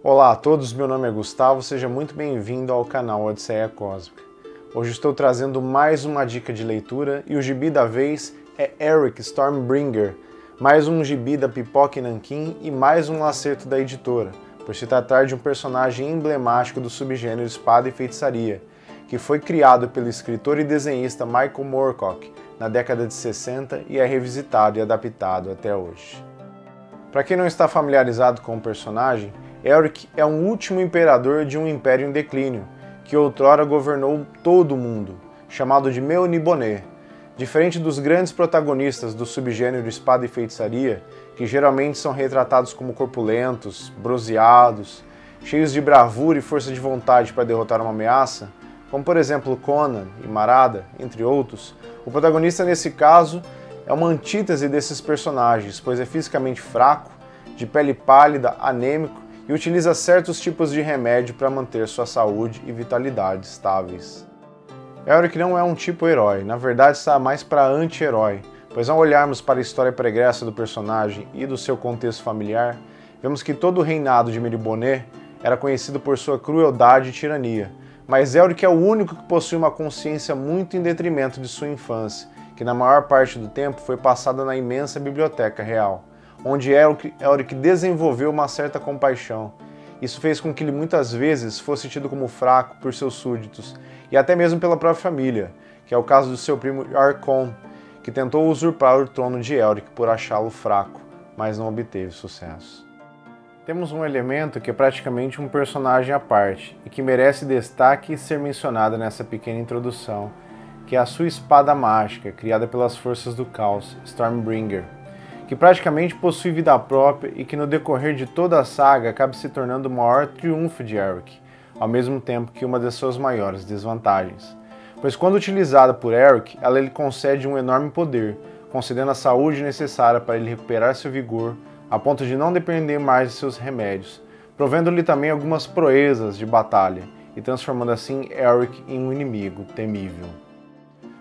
Olá a todos, meu nome é Gustavo, seja muito bem-vindo ao canal Odisseia Cósmica. Hoje estou trazendo mais uma dica de leitura e o gibi da vez é Eric Stormbringer, mais um gibi da Pipoca e Nanquim e mais um acerto da editora, por se tratar de um personagem emblemático do subgênero espada e feitiçaria, que foi criado pelo escritor e desenhista Michael Moorcock na década de 60 e é revisitado e adaptado até hoje. Para quem não está familiarizado com o personagem, Eric é um último imperador de um império em declínio, que outrora governou todo o mundo, chamado de Meuniboné. Diferente dos grandes protagonistas do subgênero espada e feitiçaria, que geralmente são retratados como corpulentos, bronzeados, cheios de bravura e força de vontade para derrotar uma ameaça, como por exemplo Conan e Marada, entre outros, o protagonista nesse caso é uma antítese desses personagens, pois é fisicamente fraco, de pele pálida, anêmico e utiliza certos tipos de remédio para manter sua saúde e vitalidade estáveis. Eric não é um tipo herói, na verdade está mais para anti-herói, pois ao olharmos para a história pregressa do personagem e do seu contexto familiar, vemos que todo o reinado de Meuniboné era conhecido por sua crueldade e tirania, mas Eric é o único que possui uma consciência muito em detrimento de sua infância, que na maior parte do tempo foi passada na imensa biblioteca real, onde Eric desenvolveu uma certa compaixão. Isso fez com que ele muitas vezes fosse tido como fraco por seus súditos, e até mesmo pela própria família, que é o caso do seu primo Arkon, que tentou usurpar o trono de Eric por achá-lo fraco, mas não obteve sucesso. Temos um elemento que é praticamente um personagem à parte, e que merece destaque e ser mencionado nessa pequena introdução, que é a sua espada mágica, criada pelas forças do caos, Stormbringer, que praticamente possui vida própria e que no decorrer de toda a saga acaba se tornando o maior triunfo de Eric, ao mesmo tempo que uma das suas maiores desvantagens. Pois quando utilizada por Eric, ela lhe concede um enorme poder, concedendo a saúde necessária para ele recuperar seu vigor, a ponto de não depender mais de seus remédios, provendo-lhe também algumas proezas de batalha, e transformando assim Eric em um inimigo temível.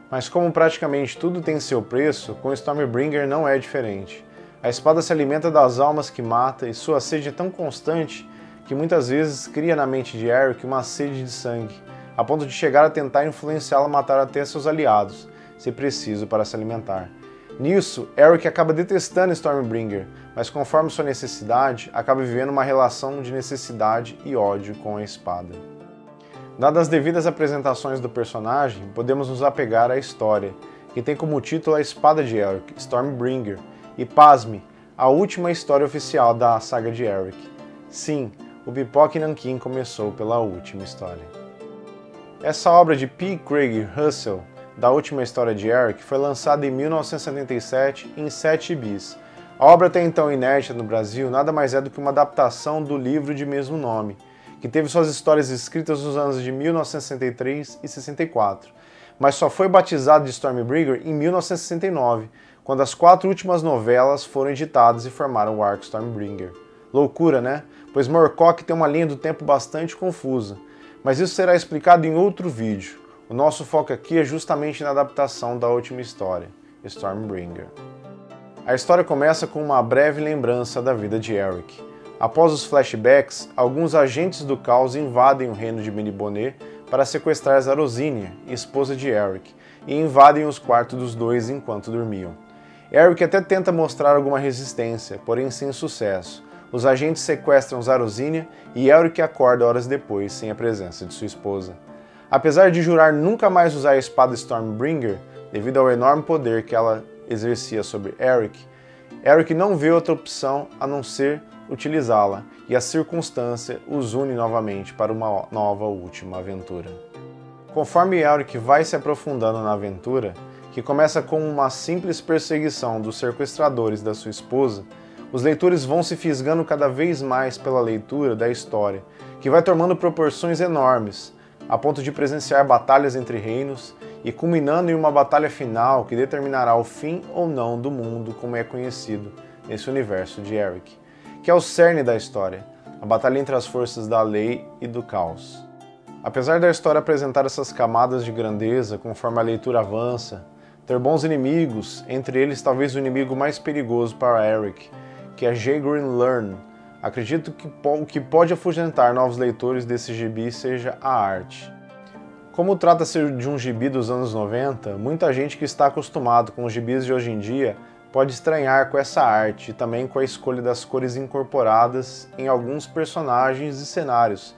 Mas como praticamente tudo tem seu preço, com Stormbringer não é diferente. A espada se alimenta das almas que mata e sua sede é tão constante que muitas vezes cria na mente de Eric uma sede de sangue, a ponto de chegar a tentar influenciá-lo a matar até seus aliados, se preciso para se alimentar. Nisso, Eric acaba detestando Stormbringer, mas conforme sua necessidade, acaba vivendo uma relação de necessidade e ódio com a espada. Dadas as devidas apresentações do personagem, podemos nos apegar à história, que tem como título a espada de Eric, Stormbringer, e pasme, a última história oficial da saga de Eric. Sim, o Pipoca e Nanquim começou pela última história. Essa obra de P. Craig Russell, da última história de Eric, foi lançada em 1977 em 7 bis. A obra até então inédita no Brasil nada mais é do que uma adaptação do livro de mesmo nome, que teve suas histórias escritas nos anos de 1963 e 64, mas só foi batizado de Stormbringer em 1969, quando as 4 últimas novelas foram editadas e formaram o arco Stormbringer. Loucura, né? Pois Moorcock tem uma linha do tempo bastante confusa, mas isso será explicado em outro vídeo. O nosso foco aqui é justamente na adaptação da última história, Stormbringer. A história começa com uma breve lembrança da vida de Eric. Após os flashbacks, alguns agentes do caos invadem o reino de Meuniboné para sequestrar Zarosinia, esposa de Eric, e invadem os quartos dos dois enquanto dormiam. Eric até tenta mostrar alguma resistência, porém sem sucesso. Os agentes sequestram Zarosinia e Eric acorda horas depois sem a presença de sua esposa. Apesar de jurar nunca mais usar a espada Stormbringer, devido ao enorme poder que ela exercia sobre Eric não vê outra opção a não ser utilizá-la, e a circunstância os une novamente para uma nova última aventura. Conforme Eric vai se aprofundando na aventura, que começa com uma simples perseguição dos sequestradores da sua esposa, os leitores vão se fisgando cada vez mais pela leitura da história, que vai tomando proporções enormes, a ponto de presenciar batalhas entre reinos e culminando em uma batalha final que determinará o fim ou não do mundo como é conhecido nesse universo de Eric, que é o cerne da história, a batalha entre as forças da lei e do caos. Apesar da história apresentar essas camadas de grandeza conforme a leitura avança, ter bons inimigos, entre eles talvez o inimigo mais perigoso para Eric, que é Jaegrin Lurn, Acredito que o que pode afugentar novos leitores desse gibi seja a arte. Como trata-se de um gibi dos anos 90, muita gente que está acostumado com os gibis de hoje em dia pode estranhar com essa arte e também com a escolha das cores incorporadas em alguns personagens e cenários,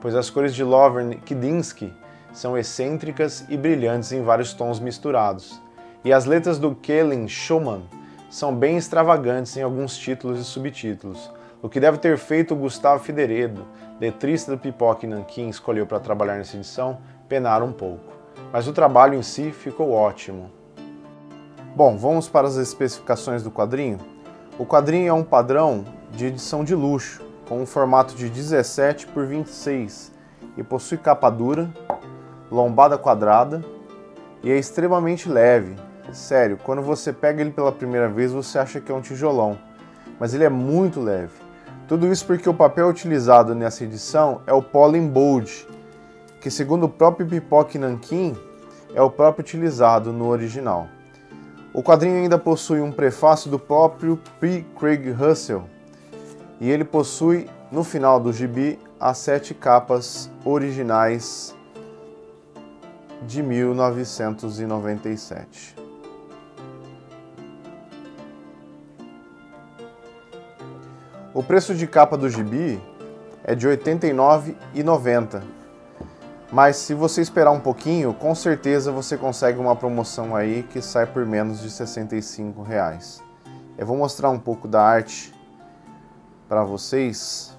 pois as cores de Lovern Kidinski são excêntricas e brilhantes em vários tons misturados, e as letras do Kellen Schumann são bem extravagantes em alguns títulos e subtítulos, o que deve ter feito o Gustavo Figueiredo, letrista do Pipoca e Nanquim, escolheu para trabalhar nessa edição, penar um pouco, mas o trabalho em si ficou ótimo. Bom, vamos para as especificações do quadrinho. O quadrinho é um padrão de edição de luxo, com um formato de 17 por 26 e possui capa dura, lombada quadrada e é extremamente leve. Sério, quando você pega ele pela primeira vez você acha que é um tijolão, mas ele é muito leve. Tudo isso porque o papel utilizado nessa edição é o Pollen Bold, que segundo o próprio Pipoca e Nanquim é o próprio utilizado no original. O quadrinho ainda possui um prefácio do próprio P. Craig Russell e ele possui, no final do gibi, as 7 capas originais de 1997. O preço de capa do gibi é de R$ 89,90. Mas se você esperar um pouquinho, com certeza você consegue uma promoção aí que sai por menos de R$ 65. Eu vou mostrar um pouco da arte para vocês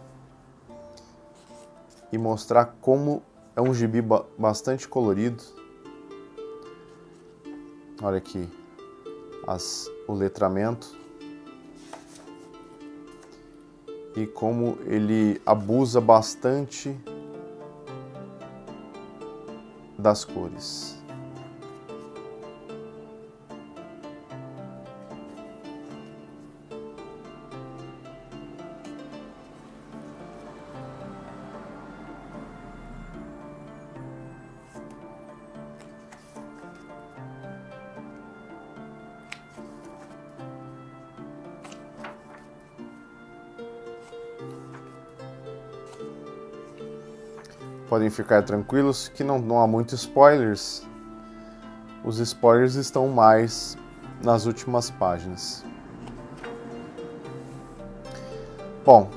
e mostrar como é um gibi bastante colorido. Olha aqui o letramento e como ele abusa bastante das cores. Podem ficar tranquilos que não há muitos spoilers. Os spoilers estão mais nas últimas páginas. Bom,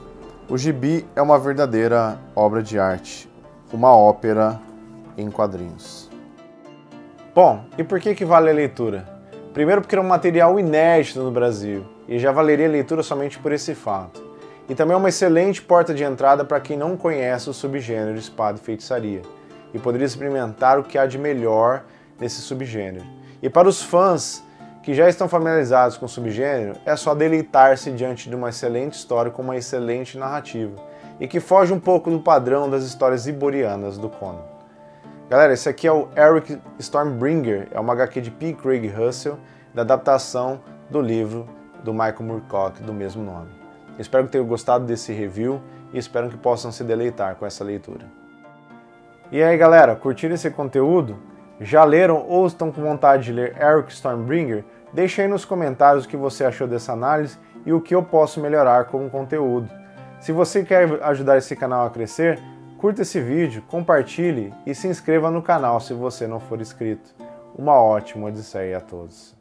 o gibi é uma verdadeira obra de arte, uma ópera em quadrinhos. Bom, e por que vale a leitura? Primeiro porque é um material inédito no Brasil e já valeria a leitura somente por esse fato. E também é uma excelente porta de entrada para quem não conhece o subgênero de espada e feitiçaria e poderia experimentar o que há de melhor nesse subgênero. E para os fãs que já estão familiarizados com o subgênero, é só deleitar-se diante de uma excelente história com uma excelente narrativa e que foge um pouco do padrão das histórias iborianas do Conan. Galera, esse aqui é o Eric Stormbringer, é uma HQ de P. Craig Russell, da adaptação do livro do Michael Moorcock do mesmo nome. Espero que tenham gostado desse review e espero que possam se deleitar com essa leitura. E aí galera, curtiram esse conteúdo? Já leram ou estão com vontade de ler Eric Stormbringer? Deixe aí nos comentários o que você achou dessa análise e o que eu posso melhorar como conteúdo. Se você quer ajudar esse canal a crescer, curta esse vídeo, compartilhe e se inscreva no canal se você não for inscrito. Uma ótima Odisseia a todos!